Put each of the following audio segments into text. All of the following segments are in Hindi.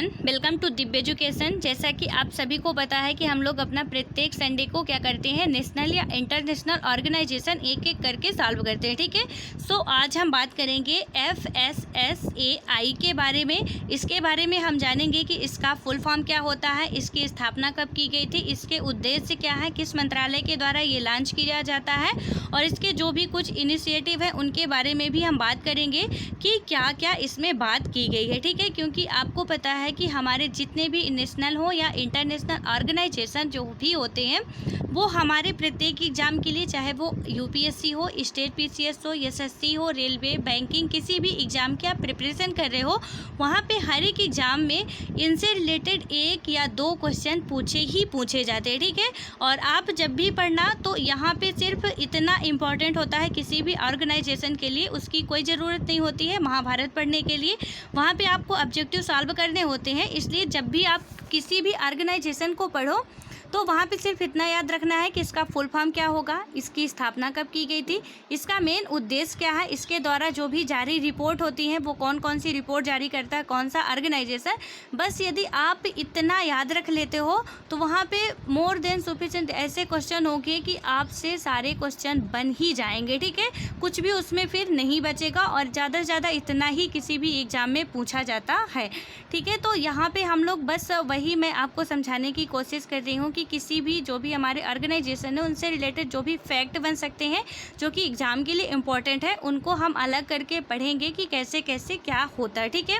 Everyone, welcome to Divya education. जैसा कि आप सभी को पता है कि हम लोग अपना प्रत्येक संडे को क्या करते हैं, नेशनल या इंटरनेशनल ऑर्गेनाइजेशन एक एक करके सॉल्व करते हैं। ठीक है, सो आज हम बात करेंगे FSSAI के बारे में। इसके बारे में हम जानेंगे कि इसका फुल फॉर्म क्या होता है, इसकी स्थापना कब की गई थी, इसके उद्देश्य क्या है, किस मंत्रालय के द्वारा ये लॉन्च किया जाता है और इसके जो भी कुछ इनिशिएटिव है उनके बारे में भी हम बात करेंगे कि क्या क्या इसमें बात की गई है। ठीक है, क्योंकि आपको पता है कि हमारे जितने भी नेशनल हो या इंटरनेशनल ऑर्गेनाइजेशन जो भी होते हैं वो हमारे प्रत्येक एग्जाम के लिए, चाहे वो UPSC हो, स्टेट PCS हो, SSC हो, रेलवे, बैंकिंग, किसी भी एग्ज़ाम की आप प्रिपरेशन कर रहे हो, वहाँ पे हर एक एग्ज़ाम में इनसे रिलेटेड एक या दो क्वेश्चन पूछे जाते हैं। ठीक है, और आप जब भी पढ़ना तो यहाँ पे सिर्फ इतना इम्पॉर्टेंट होता है किसी भी ऑर्गेनाइजेशन के लिए, उसकी कोई ज़रूरत नहीं होती है महाभारत पढ़ने के लिए। वहाँ पे आपको ऑब्जेक्टिव सॉल्व करने होते हैं, इसलिए जब भी आप किसी भी ऑर्गेनाइजेशन को पढ़ो तो वहाँ पे सिर्फ इतना याद रखना है कि इसका फुल फॉर्म क्या होगा, इसकी स्थापना कब की गई थी, इसका मेन उद्देश्य क्या है, इसके द्वारा जो भी जारी रिपोर्ट होती है वो कौन कौन सी रिपोर्ट जारी करता है, कौन सा ऑर्गेनाइजेशन। बस यदि आप इतना याद रख लेते हो तो वहाँ पे मोर देन सफिशिएंट ऐसे क्वेश्चन होंगे कि आपसे सारे क्वेश्चन बन ही जाएंगे। ठीक है, कुछ भी उसमें फिर नहीं बचेगा और ज़्यादा से ज़्यादा इतना ही किसी भी एग्ज़ाम में पूछा जाता है। ठीक है, तो यहाँ पे हम लोग बस वही मैं आपको समझाने की कोशिश कर रही हूँ कि किसी भी जो भी हमारे ऑर्गेनाइजेशन है उनसे रिलेटेड जो भी फैक्ट बन सकते हैं जो कि एग्ज़ाम के लिए इम्पोर्टेंट है, उनको हम अलग करके पढ़ेंगे कि कैसे कैसे क्या होता है। ठीक है,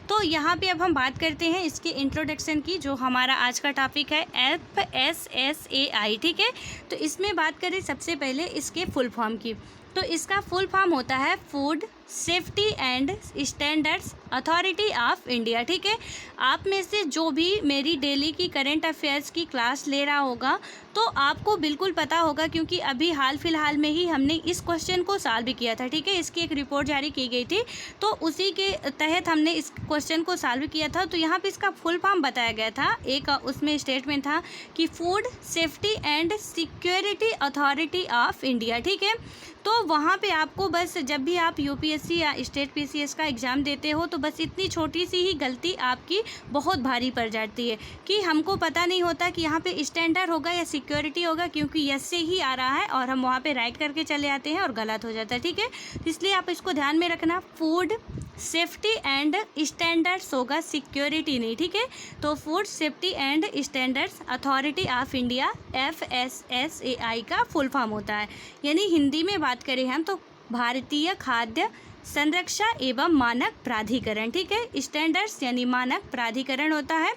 तो यहाँ पे अब हम बात करते हैं इसके इंट्रोडक्शन की, जो हमारा आज का टॉपिक है FSSAI। ठीक है, तो इसमें बात करें सबसे पहले इसके फुल फॉर्म की, तो इसका फुल फॉर्म होता है food safety and standards authority of India. ठीक है, आप में से जो भी मेरी डेली की करंट अफेयर्स की क्लास ले रहा होगा तो आपको बिल्कुल पता होगा, क्योंकि अभी हाल फिलहाल में ही हमने इस क्वेश्चन को सॉल्व किया था। ठीक है, इसकी एक रिपोर्ट जारी की गई थी तो उसी के तहत हमने इस क्वेश्चन को सॉल्व किया था। तो यहाँ पे इसका फुल फॉर्म बताया गया था, एक उसमें स्टेटमेंट था कि food safety and security authority of India. ठीक है, तो वहाँ पे आपको बस जब भी आप UPSC या स्टेट PCS का एग्ज़ाम देते हो तो बस इतनी छोटी सी ही गलती आपकी बहुत भारी पड़ जाती है कि हमको पता नहीं होता कि यहाँ पे स्टैंडर्ड होगा या सिक्योरिटी होगा, क्योंकि यस से ही आ रहा है और हम वहाँ पे राइट करके चले आते हैं और गलत हो जाता है। ठीक है, इसलिए आप इसको ध्यान में रखना, फूड सेफ्टी एंड स्टैंडर्ड्स होगा, सिक्योरिटी नहीं। ठीक है, तो food safety and standards authority of India FSSAI का फुल फॉर्म होता है। यानी हिंदी में बात करें हम तो भारतीय खाद्य संरक्षा एवं मानक प्राधिकरण। ठीक है, स्टैंडर्ड्स यानी मानक प्राधिकरण होता है।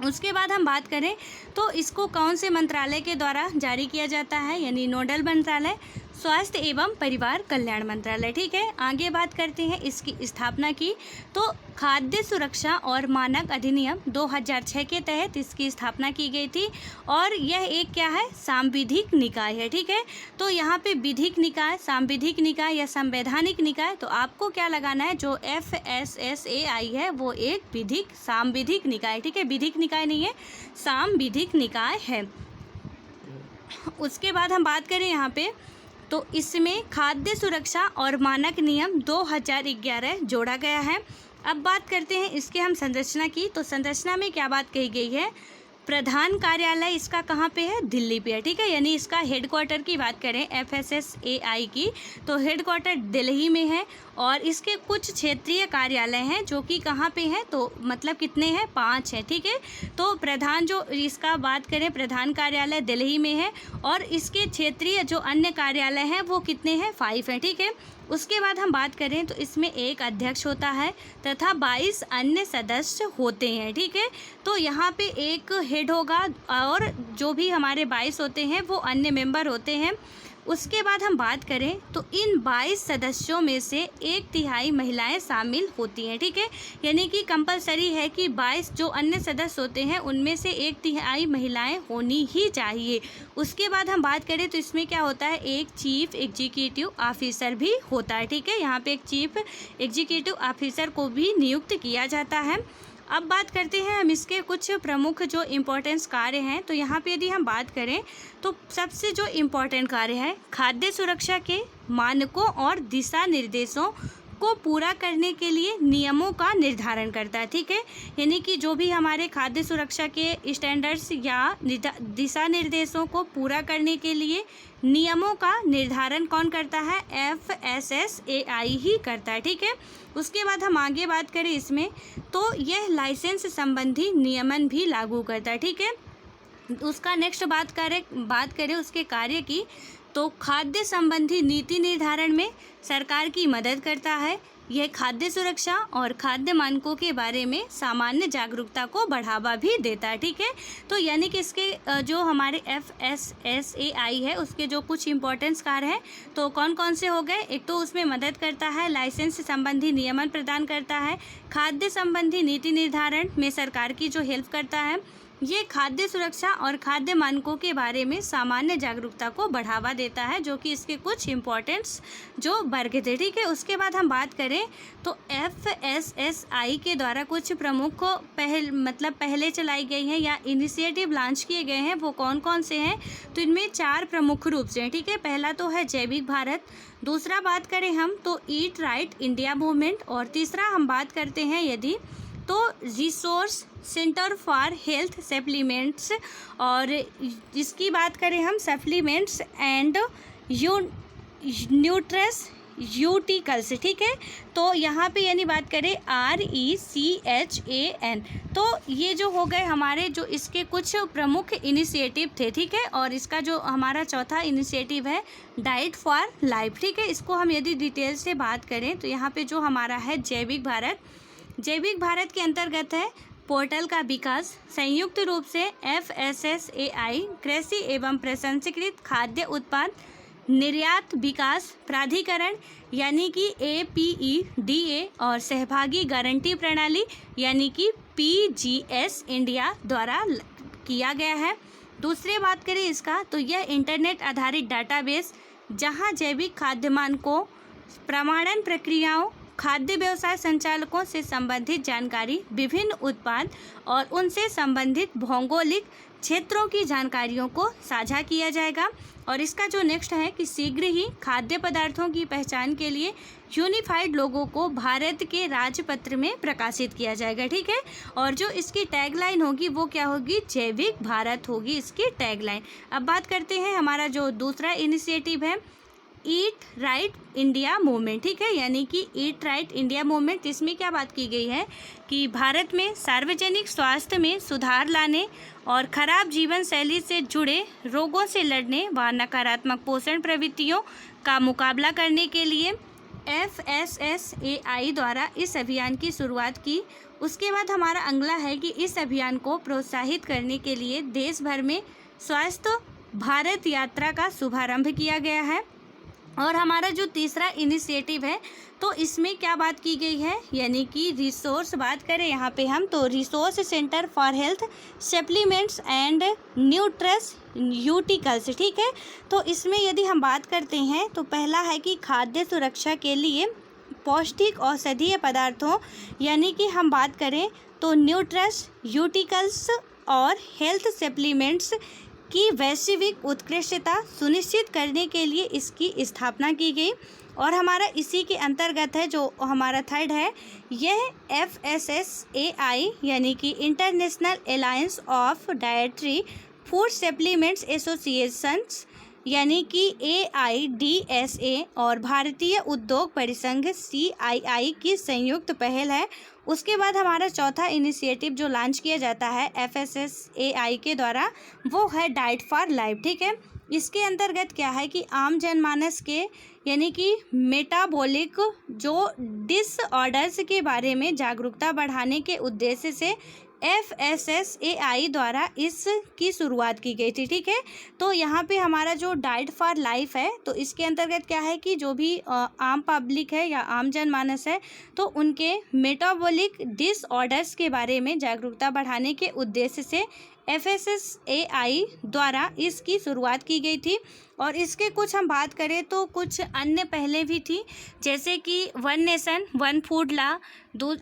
उसके बाद हम बात करें तो इसको कौन से मंत्रालय के द्वारा जारी किया जाता है, यानी नोडल मंत्रालय स्वास्थ्य एवं परिवार कल्याण मंत्रालय। ठीक है, आगे बात करते हैं इसकी स्थापना की, तो खाद्य सुरक्षा और मानक अधिनियम 2006 के तहत इसकी स्थापना की गई थी और यह एक क्या है, सांविधिक निकाय है। ठीक है, तो यहाँ पे विधिक निकाय, सांविधिक निकाय या संवैधानिक निकाय, तो आपको क्या लगाना है, जो FSSAI है वो एक विधिक सांविधिक निकाय। ठीक है, विधिक निकाय नहीं है, सांविधिक निकाय है। उसके बाद हम बात करें यहाँ पे तो इसमें खाद्य सुरक्षा और मानक नियम 2011 जोड़ा गया है। अब बात करते हैं इसके हम संरचना की, तो संरचना में क्या बात कही गई है, प्रधान कार्यालय इसका कहाँ पे है, दिल्ली पे है। ठीक है, यानी इसका हेडक्वार्टर की बात करें FSSAI की तो हेडक्वार्टर दिल्ली में है और इसके कुछ क्षेत्रीय कार्यालय हैं जो कि कहाँ पे हैं, तो मतलब कितने हैं, 5 हैं। ठीक है, तो प्रधान जो इसका बात करें प्रधान कार्यालय दिल्ली में है और इसके क्षेत्रीय जो अन्य कार्यालय हैं वो कितने हैं, 5 हैं। ठीक है, उसके बाद हम बात करें तो इसमें एक अध्यक्ष होता है तथा 22 अन्य सदस्य होते हैं। ठीक है, तो यहाँ पे एक हेड होगा और जो भी हमारे 22 होते हैं वो अन्य मेंबर होते हैं। उसके बाद हम बात करें तो इन 22 सदस्यों में से 1/3 महिलाएं शामिल होती हैं। ठीक है, यानी कि कंपलसरी है कि 22 जो अन्य सदस्य होते हैं उनमें से 1/3 महिलाएं होनी ही चाहिए। उसके बाद हम बात करें तो इसमें क्या होता है, एक चीफ एग्जीक्यूटिव ऑफिसर भी होता है। ठीक है, यहाँ पे एक चीफ एग्जीक्यूटिव ऑफिसर को भी नियुक्त किया जाता है। अब बात करते हैं हम इसके कुछ प्रमुख जो इम्पोर्टेंस कार्य हैं, तो यहाँ पे यदि हम बात करें तो सबसे जो इम्पोर्टेंट कार्य है, खाद्य सुरक्षा के मानकों और दिशा निर्देशों को पूरा करने के लिए नियमों का निर्धारण करता है। ठीक है, यानी कि जो भी हमारे खाद्य सुरक्षा के स्टैंडर्ड्स या दिशा निर्देशों को पूरा करने के लिए नियमों का निर्धारण कौन करता है? FSSAI ही करता है। ठीक है, उसके बाद हम आगे बात करें इसमें, तो यह लाइसेंस संबंधी नियमन भी लागू करता है। ठीक है, उसका नेक्स्ट बात करें उसके कार्य की, तो खाद्य संबंधी नीति निर्धारण में सरकार की मदद करता है। यह खाद्य सुरक्षा और खाद्य मानकों के बारे में सामान्य जागरूकता को बढ़ावा भी देता है। ठीक है, तो यानी कि इसके जो हमारे FSSAI है उसके जो कुछ इंपॉर्टेंस कार्य हैं तो कौन कौन से हो गए? एक तो उसमें मदद करता है, लाइसेंस संबंधी नियमन प्रदान करता है, खाद्य संबंधी नीति निर्धारण में सरकार की जो हेल्प करता है, ये खाद्य सुरक्षा और खाद्य मानकों के बारे में सामान्य जागरूकता को बढ़ावा देता है, जो कि इसके कुछ इम्पोर्टेंट्स जो वर्ग थे। ठीक है, उसके बाद हम बात करें तो FSSAI के द्वारा कुछ प्रमुख पहले चलाई गई हैं या इनिशिएटिव लॉन्च किए गए हैं, वो कौन कौन से हैं? तो इनमें 4 प्रमुख रूप से हैं। ठीक है, पहला तो है जैविक भारत, दूसरा बात करें हम तो ईट राइट इंडिया मूवमेंट, और तीसरा हम बात करते हैं यदि तो resource centre for health supplements, और इसकी बात करें हम सप्लीमेंट्स एंड न्यूट्रिशन्स। ठीक है, तो यहाँ पे यानी बात करें RECHAN, तो ये जो हो गए हमारे जो इसके कुछ प्रमुख इनिशिएटिव थे। ठीक है, और इसका जो हमारा चौथा इनिशिएटिव है डाइट फॉर लाइफ। ठीक है, इसको हम यदि डिटेल से बात करें तो यहाँ पे जो हमारा है जैविक भारत के अंतर्गत है पोर्टल का विकास, संयुक्त रूप से FSSAI कृषि एवं प्रसंस्कृत खाद्य उत्पाद निर्यात विकास प्राधिकरण यानी कि APEDA और सहभागी गारंटी प्रणाली यानी कि PGS इंडिया द्वारा किया गया है। दूसरी बात करें इसका तो यह इंटरनेट आधारित डाटाबेस जहां जैविक खाद्य मानकों, प्रमाणन प्रक्रियाओं, खाद्य व्यवसाय संचालकों से संबंधित जानकारी, विभिन्न उत्पाद और उनसे संबंधित भौगोलिक क्षेत्रों की जानकारियों को साझा किया जाएगा। और इसका जो नेक्स्ट है कि शीघ्र ही खाद्य पदार्थों की पहचान के लिए यूनिफाइड लोगों को भारत के राजपत्र में प्रकाशित किया जाएगा। ठीक है, और जो इसकी टैगलाइन होगी वो क्या होगी? जैविक भारत होगी इसकी टैगलाइन। अब बात करते हैं हमारा जो दूसरा इनिशिएटिव है ईट राइट इंडिया मूवमेंट। ठीक है, यानी कि ईट राइट इंडिया मूवमेंट, इसमें क्या बात की गई है कि भारत में सार्वजनिक स्वास्थ्य में सुधार लाने और खराब जीवन शैली से जुड़े रोगों से लड़ने व नकारात्मक पोषण प्रवृत्तियों का मुकाबला करने के लिए FSSAI द्वारा इस अभियान की शुरुआत की। उसके बाद हमारा अगला है कि इस अभियान को प्रोत्साहित करने के लिए देश भर में स्वस्थ भारत यात्रा का शुभारंभ किया गया है। और हमारा जो तीसरा इनिशिएटिव है तो इसमें क्या बात की गई है, यानी कि रिसोर्स बात करें यहाँ पे हम तो resource centre for health supplements and nutritions. ठीक है, तो इसमें यदि हम बात करते हैं तो पहला है कि खाद्य सुरक्षा के लिए पौष्टिक औषधीय पदार्थों यानी कि हम बात करें तो न्यूट्रिशन्स और हेल्थ सप्लीमेंट्स की वैश्विक उत्कृष्टता सुनिश्चित करने के लिए इसकी स्थापना की गई। और हमारा इसी के अंतर्गत है जो हमारा थर्ड है, यह FSSAI यानी कि international alliance of dietary food supplements associations यानी कि AIDSA और भारतीय उद्योग परिसंघ CII की संयुक्त पहल है। उसके बाद हमारा चौथा इनिशिएटिव जो लॉन्च किया जाता है FSSAI के द्वारा वो है डाइट फॉर लाइफ। ठीक है, इसके अंतर्गत क्या है कि आम जनमानस के यानी कि मेटाबॉलिक जो डिसऑर्डर्स के बारे में जागरूकता बढ़ाने के उद्देश्य से FSSAI द्वारा इसकी शुरुआत की गई थी। ठीक है, तो यहाँ पे हमारा जो डाइट फॉर लाइफ है तो इसके अंतर्गत क्या है कि जो भी आम पब्लिक है या आम जनमानस है तो उनके मेटाबॉलिक डिसऑर्डर्स के बारे में जागरूकता बढ़ाने के उद्देश्य से FSSAI द्वारा इसकी शुरुआत की गई थी। और इसके कुछ हम बात करें तो कुछ अन्य पहले भी थी, जैसे कि वन नेशन वन फूड ला,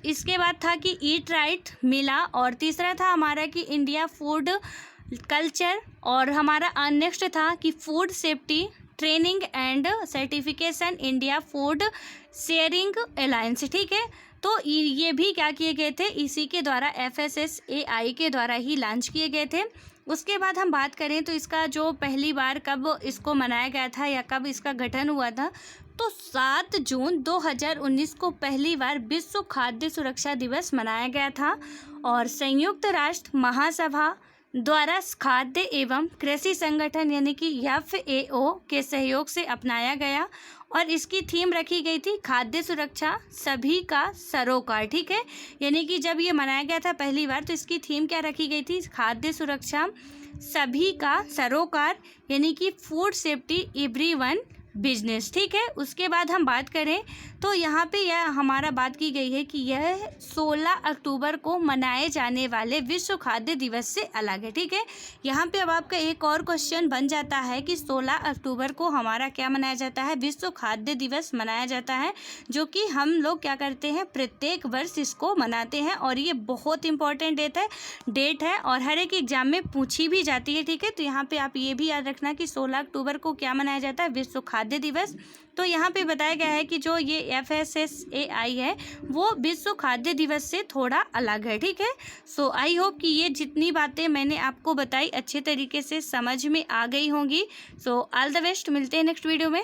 इसके बाद था कि ईट राइट मिला, और तीसरा था हमारा कि इंडिया फूड कल्चर, और हमारा नेक्स्ट था कि food safety training and certification India food sharing alliance, ठीक है। तो ये भी क्या किए गए थे, इसी के द्वारा FSSAI के द्वारा ही लॉन्च किए गए थे। उसके बाद हम बात करें तो इसका जो पहली बार कब इसको मनाया गया था या कब इसका गठन हुआ था, तो 7 जून 2019 को पहली बार विश्व खाद्य सुरक्षा दिवस मनाया गया था और संयुक्त राष्ट्र महासभा द्वारा खाद्य एवं कृषि संगठन यानी कि FAO के सहयोग से अपनाया गया और इसकी थीम रखी गई थी खाद्य सुरक्षा सभी का सरोकार, ठीक है। यानी कि जब ये मनाया गया था पहली बार तो इसकी थीम क्या रखी गई थी, खाद्य सुरक्षा सभी का सरोकार यानी कि फूड सेफ्टी एवरीवन बिजनेस, ठीक है। उसके बाद हम बात करें तो यहाँ पे यह हमारा बात की गई है कि यह 16 अक्टूबर को मनाए जाने वाले विश्व खाद्य दिवस से अलग है, ठीक है। यहाँ पे अब आपका एक और क्वेश्चन बन जाता है कि 16 अक्टूबर को हमारा क्या मनाया जाता है, विश्व खाद्य दिवस मनाया जाता है, जो कि हम लोग क्या करते हैं प्रत्येक वर्ष इसको मनाते हैं और ये बहुत इंपॉर्टेंट डेट है और हर एक एग्जाम में पूछी भी जाती है, ठीक है। तो यहाँ पे आप ये भी याद रखना कि 16 अक्टूबर को क्या मनाया जाता है, विश्व खाद्य दिवस। तो यहाँ पे बताया गया है कि जो ये FSSAI है वो विश्व खाद्य दिवस से थोड़ा अलग है, ठीक है। सो आई होप कि ये जितनी बातें मैंने आपको बताई अच्छे तरीके से समझ में आ गई होंगी। सो ऑल द बेस्ट, मिलते हैं नेक्स्ट वीडियो में।